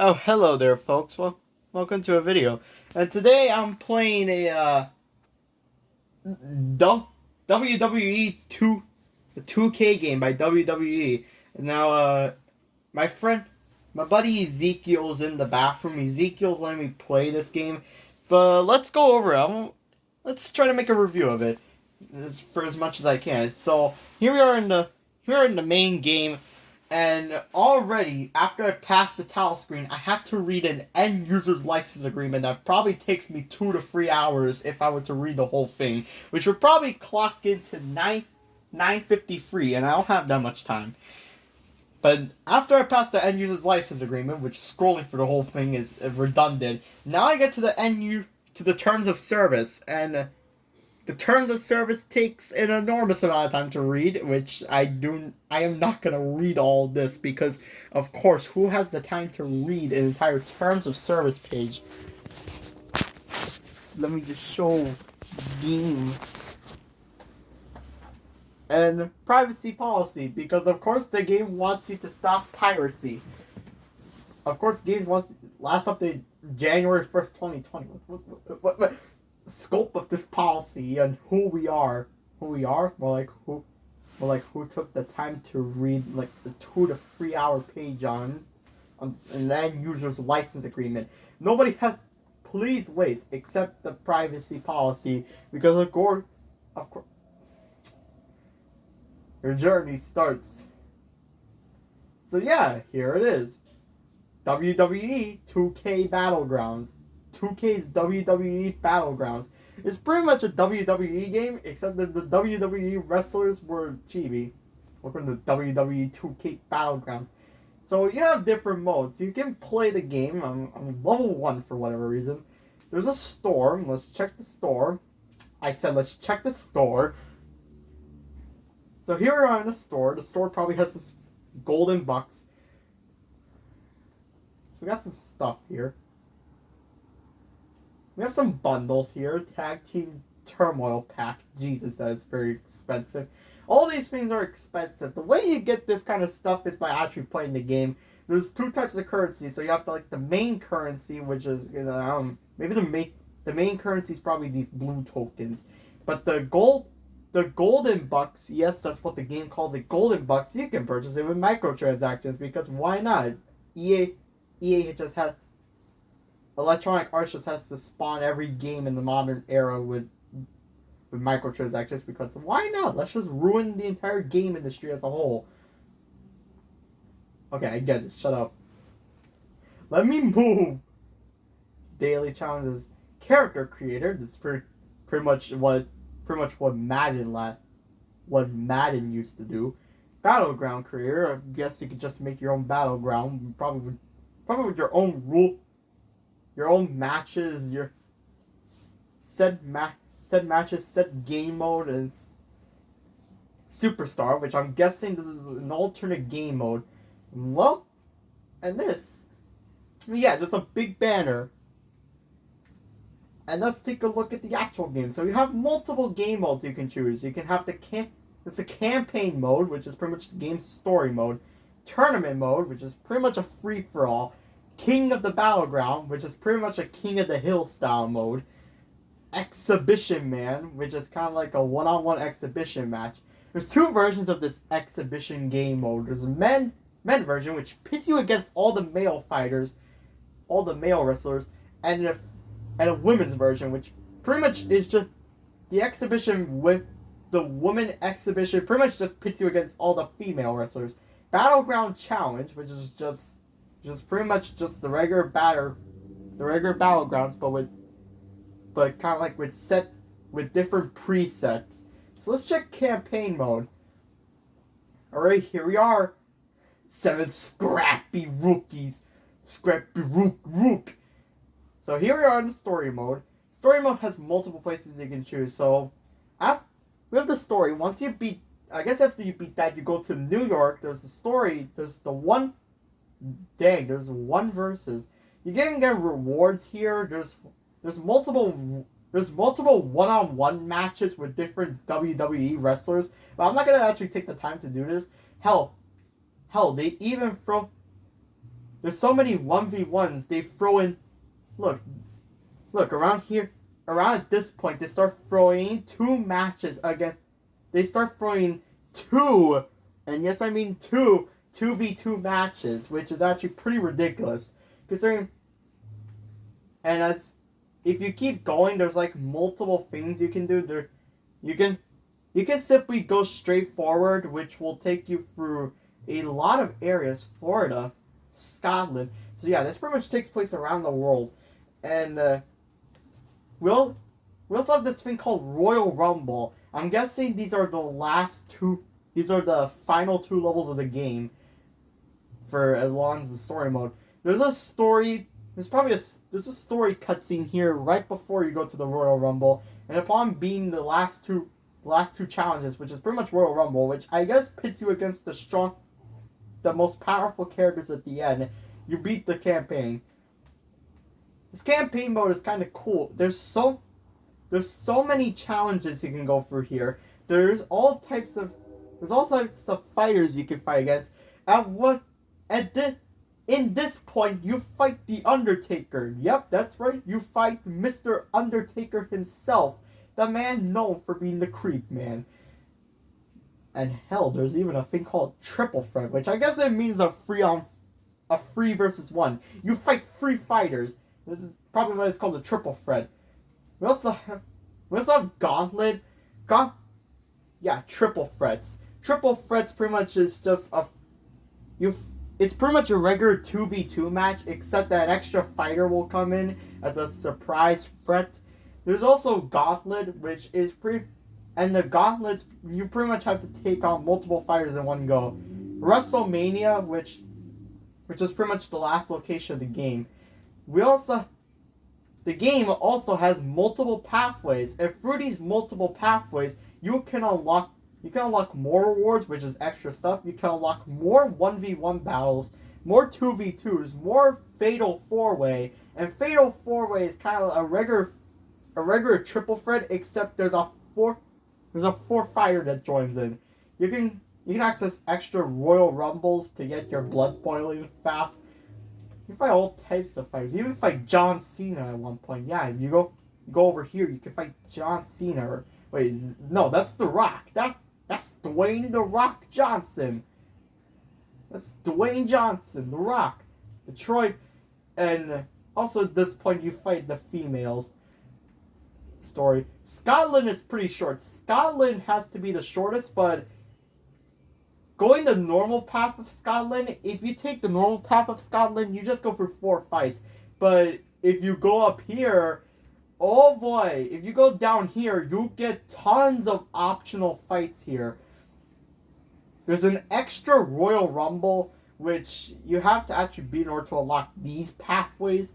Oh, hello there, folks. Welcome to a video. And today I'm playing a WWE 2K game by WWE. And now, my friend, my buddy Ezekiel's in the bathroom. Ezekiel's letting me play this game, but let's go over it. Let's try to make a review of it for as much as I can. So here we are in the main game. And already, after I pass the title screen, I have to read an end user's license agreement that probably takes me 2 to 3 hours if I were to read the whole thing, which would probably clock into 9:53, and I don't have that much time. But after I pass the end user's license agreement, which scrolling for the whole thing is redundant, now I get to the terms of service, and the terms of service takes an enormous amount of time to read, which I am not gonna read all this because, of course, who has the time to read an entire terms of service page? Let me just show game and privacy policy, because of course the game wants you to stop piracy. Of course, games want last update January 1st, 2020. What scope of this policy and who we are. More like who took the time to read like the 2 to 3 hour page on an end user's license agreement. Nobody has. Please wait, accept the privacy policy, because of course, your journey starts. So yeah, here it is. WWE 2K Battlegrounds. 2K's WWE Battlegrounds. It's pretty much a WWE game, except that the WWE wrestlers were chibi. Welcome to WWE 2K Battlegrounds. So you have different modes. You can play the game. I'm level 1 for whatever reason. There's a store. Let's check the store. I said let's check the store. So here we are in the store. The store probably has this golden bucks. We got some stuff here. We have some bundles here. Tag Team Turmoil Pack. Jesus, that is very expensive. All these things are expensive. The way you get this kind of stuff is by actually playing the game. There's 2 types of currency. So you have to, like, the main currency, which is, maybe the main currency is probably these blue tokens. But the golden bucks, yes, that's what the game calls it, golden bucks, you can purchase it with microtransactions, because why not? EA just had Electronic Arts just has to spawn every game in the modern era with microtransactions, because why not? Let's just ruin the entire game industry as a whole. Okay, I get it. Shut up. Let me move. Daily challenges. Character creator. That's pretty much what Madden used to do. Battleground creator. I guess you could just make your own battleground, probably with your own rule. Your own matches, your set matches, set game mode is Superstar, which I'm guessing this is an alternate game mode. Well, and this, yeah, there's a big banner. And let's take a look at the actual game. So you have multiple game modes you can choose. You can have it's a campaign mode, which is pretty much the game's story mode. Tournament mode, which is pretty much a free-for-all. King of the Battleground, which is pretty much a King of the Hill style mode. Exhibition Man, which is kind of like a one-on-one exhibition match. There's 2 versions of this exhibition game mode. There's a men version, which pits you against all the male fighters, all the male wrestlers, and a women's version, which pretty much is just the exhibition with the woman exhibition. Pretty much just pits you against all the female wrestlers. Battleground Challenge, which is just pretty much just the regular battlegrounds, but kind of like with different presets. So let's check campaign mode. Alright, here we are. 7 scrappy rookies. Scrappy rook. So here we are in the story mode. Story mode has multiple places you can choose. So we have the story. Once you beat, I guess after you beat that, you go to New York. There's the story. There's the one. Dang, there's 1 versus. You can get rewards here. There's multiple one-on-one matches with different WWE wrestlers. But I'm not gonna actually take the time to do this. Hell, they even throw there's so many 1v1s. They throw in, look, around here, around at this point, they start throwing 2 matches again. They start throwing 2, and yes, I mean 2v2 matches, which is actually pretty ridiculous, considering. And as if you keep going, there's like multiple things you can do. You can simply go straight forward, which will take you through a lot of areas: Florida, Scotland. So yeah, this pretty much takes place around the world, and we also have this thing called Royal Rumble. I'm guessing these are the last 2. These are the final 2 levels of the game for as long as the story mode. There's a story. There's a story cutscene here right before you go to the Royal Rumble, and upon beating the last two challenges, which is pretty much Royal Rumble, which I guess pits you against the most powerful characters at the end, you beat the campaign. This campaign mode is kind of cool. There's so many challenges you can go through here. There's all types of fighters you can fight against. In this point, you fight the Undertaker. Yep, that's right. You fight Mr. Undertaker himself, the man known for being the Creep Man. And hell, there's even a thing called Triple Threat, which I guess it means a free versus 1. You fight 3 fighters. This is probably why it's called a Triple Threat. We also have Gauntlet. Triple Threats. Triple Threats pretty much is just it's pretty much a regular 2v2 match, except that an extra fighter will come in as a surprise threat. There's also Gauntlet, which is and the Gauntlets, you pretty much have to take on multiple fighters in one go. WrestleMania, which is pretty much the last location of the game. The game also has multiple pathways, and through these multiple pathways, you can unlock more rewards, which is extra stuff. You can unlock more 1v1 battles, more 2v2s, more Fatal 4-Way. And Fatal 4-Way is kind of a regular triple threat, except there's a 4-fighter that joins in. You can access extra Royal Rumbles to get your blood boiling fast. You fight all types of fighters. You even fight John Cena at one point. Yeah, if you go over here, you can fight John Cena. That's The Rock. That's Dwayne The Rock Johnson. That's Dwayne Johnson, The Rock. Detroit. And also at this point you fight the females. Story. Scotland is pretty short. Scotland has to be the shortest, but going the normal path of Scotland, if you take the normal path of Scotland, you just go for 4 fights. But if you go up here, oh boy, if you go down here, you get tons of optional fights here. There's an extra Royal Rumble, which you have to actually beat in order to unlock these pathways.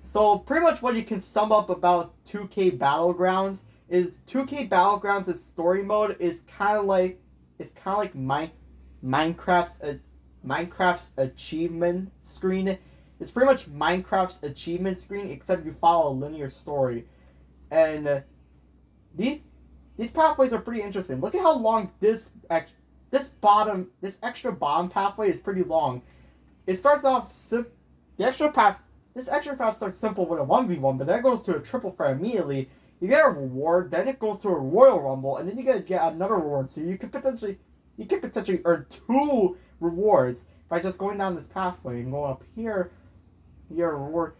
So pretty much what you can sum up about 2K Battlegrounds is 2K Battlegrounds' story mode is kind of like Minecraft's achievement screen. It's pretty much Minecraft's achievement screen, except you follow a linear story. And these pathways are pretty interesting. Look at how long this extra bottom pathway is pretty long. It starts off This extra path starts simple with a 1v1, but then it goes to a triple threat immediately. You get a reward, then it goes to a Royal Rumble, and then you get another reward. So you could potentially earn 2 rewards by just going down this pathway and going up here. You get a reward.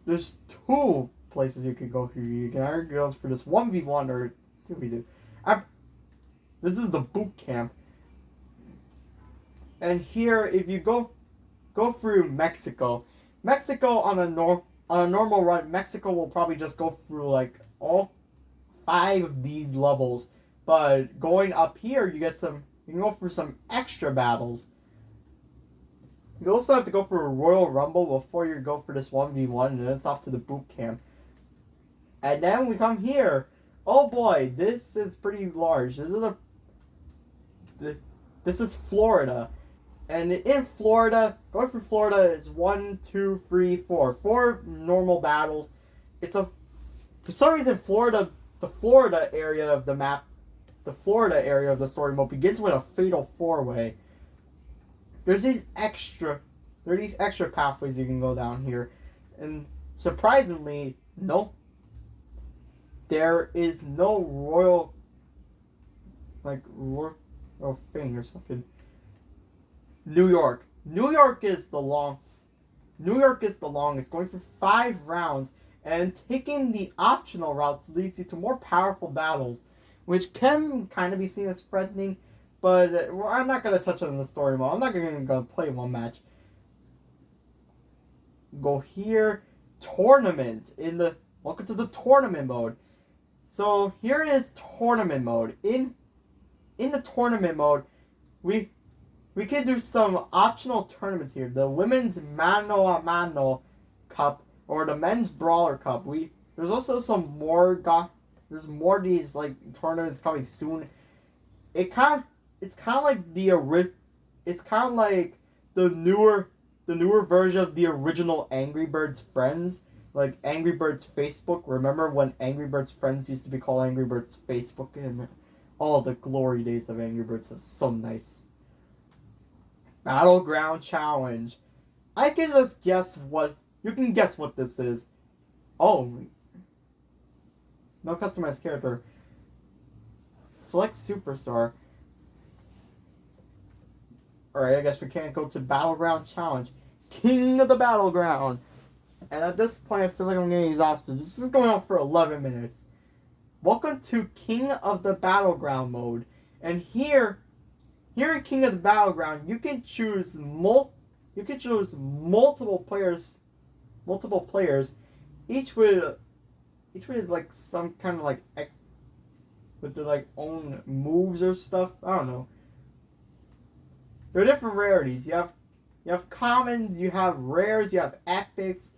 There's 2 places you could go through. You can either go for this 1v1 or 2v2. This is the boot camp. And here, if you go through Mexico on a normal run, Mexico will probably just go through like all 5 of these levels. But going up here, you can go for some extra battles. You also have to go for a Royal Rumble before you go for this 1v1, and then it's off to the boot camp. And then we come here. Oh boy, this is pretty large. This is Florida. And in Florida, going through Florida is 1, 2, 3, 4. 4 normal battles. For some reason, the Florida area of the map, the Florida area of the story mode begins with a Fatal 4-Way. There's these extra There are these extra pathways you can go down here. And surprisingly, no. There is no royal thing or something. New York. New York is the longest, going for 5 rounds, and taking the optional routes leads you to more powerful battles, which can kind of be seen as threatening, but I'm not going to touch on the story mode. I'm not going to play one match. Go here, tournament, welcome to the tournament mode. So here is tournament mode. In the tournament mode, we can do some optional tournaments here. The women's mano a mano cup or the men's brawler cup. There's also some more there's more of these like tournaments coming soon. It's kind of like the newer version of the original Angry Birds Friends, like Angry Birds Facebook. Remember when Angry Birds Friends used to be called Angry Birds Facebook? And all the glory days of Angry Birds was so nice. Battleground challenge. I can just guess what you can guess what this is. Oh, no customized character. Select superstar. Alright, I guess we can't go to battleground challenge. King of the battleground. And at this point, I feel like I'm getting exhausted. This is going on for 11 minutes. Welcome to King of the Battleground mode. And here in King of the Battleground, you can choose multiple players, each with like some kind of like with their like own moves or stuff. I don't know. There are different rarities. You have commons, you have rares, you have epics,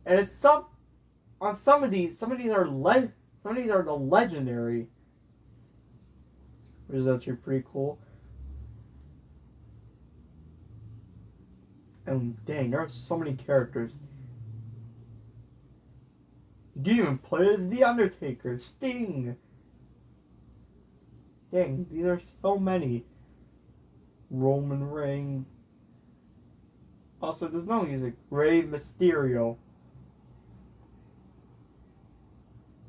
and it's some of these are the legendary, which is actually pretty cool. And dang, there are so many characters. You can even play as The Undertaker, Sting. Dang, these are so many. Roman Reigns. Also, there's no music. Rey Mysterio.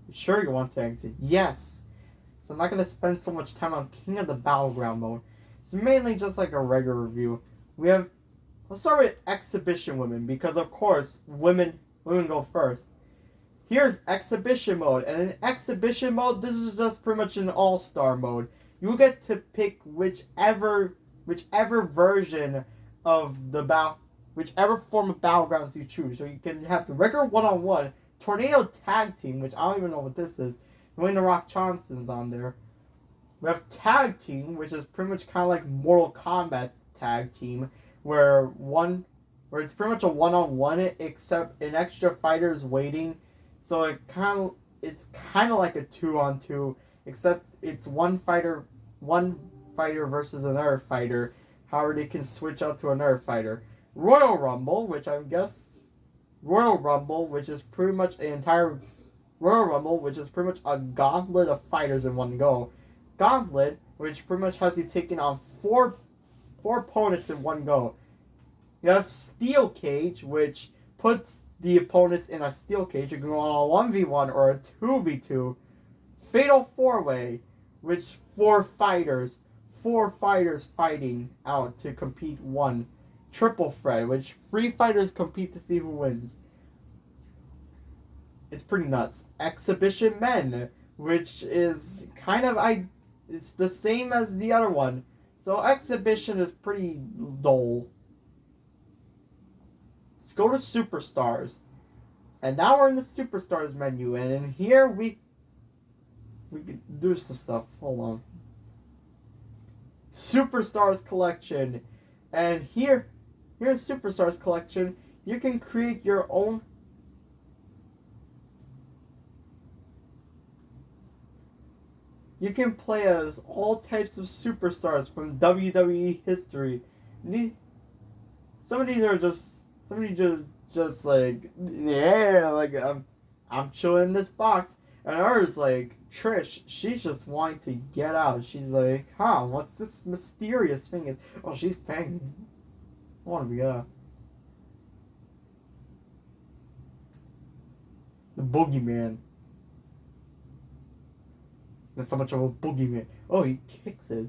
You sure you want to exit? Yes. So I'm not going to spend so much time on King of the Battleground mode. It's mainly just like a regular review. Let's start with exhibition women, because of course women go first. Here's exhibition mode, and in exhibition mode, this is just pretty much an all-star mode. You get to pick whichever version of whichever form of battlegrounds you choose. So you can have the regular one-on-one, tornado tag team, which I don't even know what this is. Dwayne The Rock Johnson's on there. We have tag team, which is pretty much kind of like Mortal Kombat's tag team, where it's pretty much a one-on-one, except an extra fighter is waiting. So it's kind of like a 2-on-2, except it's one fighter versus another fighter. However, they can switch out to another fighter. Royal Rumble, which is pretty much a gauntlet of fighters in one go. Gauntlet, which pretty much has you taking on four opponents in one go. You have Steel Cage, which puts the opponents in a steel cage. You can go on a 1v1 or a 2v2. Fatal 4-Way, which four fighters fighting out to compete one. Triple Threat, which 3 fighters compete to see who wins. It's pretty nuts. Exhibition Men, which is it's the same as the other one. So Exhibition is pretty dull. Let's go to Superstars. And now we're in the Superstars menu, and in here we can do some stuff. Hold on. Superstars Collection. And here's Superstars Collection. You can create your own. You can play as all types of superstars from WWE history. Some of these are just like, yeah, like I'm chilling in this box. And others like Trish, she's just wanting to get out. She's like, what's this mysterious thing? Oh, she's pregnant. I want to be out. boogeyman. Not so much of a boogeyman. Oh, he kicks it.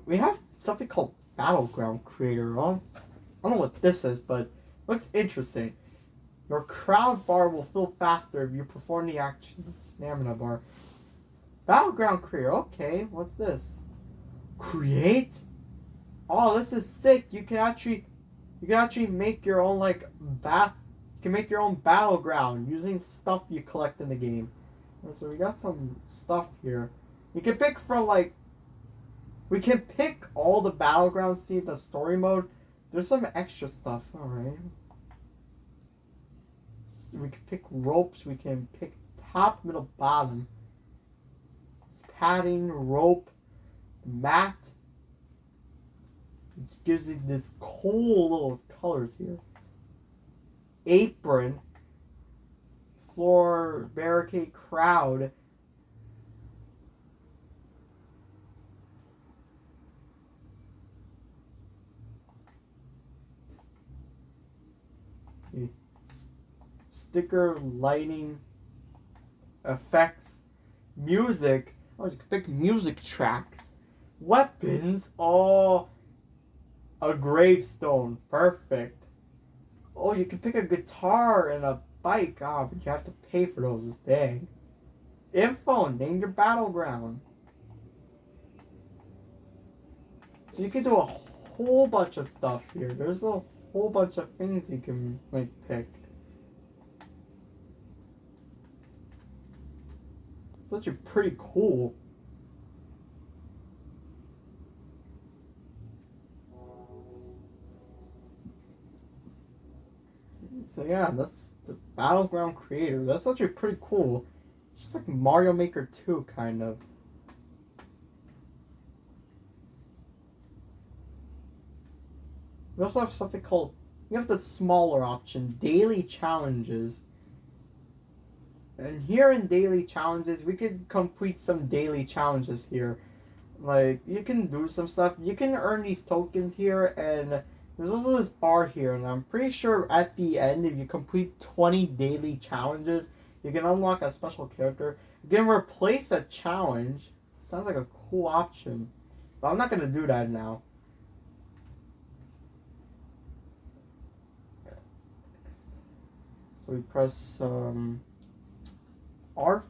We have something called battleground creator on. I don't know what this is, but looks interesting. Your crowd bar will fill faster if you perform the action stamina bar. Battleground creator. Okay, what's this? Create. Oh, this is sick. You can actually make your own You can make your own battleground using stuff you collect in the game. So we got some stuff here. We can pick from we can pick all the battlegrounds in the story mode. There's some extra stuff. All right. We can pick ropes. We can pick top, middle, bottom. Padding, rope, mat. It gives you this cool little colors here. Apron. Floor, barricade, crowd. Sticker, lighting, effects, music. Oh, you can pick music tracks. Weapons. Oh, a gravestone. Perfect. Oh, you can pick a guitar and a bike. Oh, but you have to pay for those. Dang. Info. Name your battleground. So you can do a whole bunch of stuff here. There's a whole bunch of things you can pick. It's actually pretty cool. So yeah, that's the Battleground creator. That's actually pretty cool. It's just like Mario Maker 2 kind of. We also have something called, we have the smaller option, daily challenges. And here in daily challenges, we could complete some daily challenges here. Like, you can do some stuff. You can earn these tokens here, and there's also this bar here. And I'm pretty sure at the end, if you complete 20 daily challenges, you can unlock a special character. You can replace a challenge. Sounds like a cool option. But I'm not going to do that now. So we press R.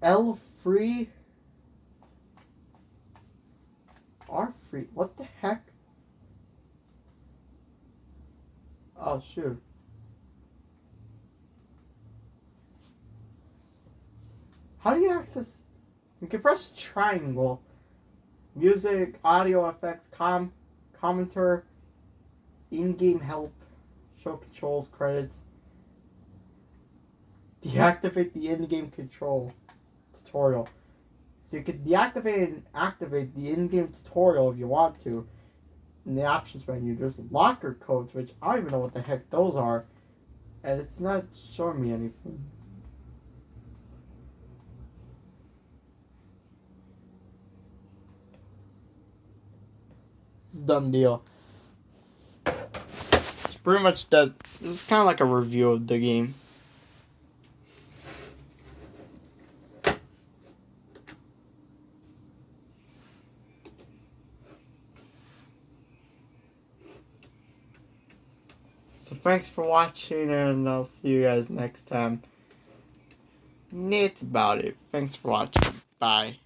L free. R free. What the heck? Oh, shoot. How do you access? You can press triangle. Music, audio effects, commenter, in-game help, show controls, credits. Deactivate the in-game control tutorial. So you can deactivate and activate the in-game tutorial if you want to. In the options menu, there's locker codes, which I don't even know what the heck those are. And it's not showing me anything. It's a done deal. It's pretty much that. This is kind of like a review of the game. So thanks for watching, and I'll see you guys next time. That's about it. Thanks for watching. Bye.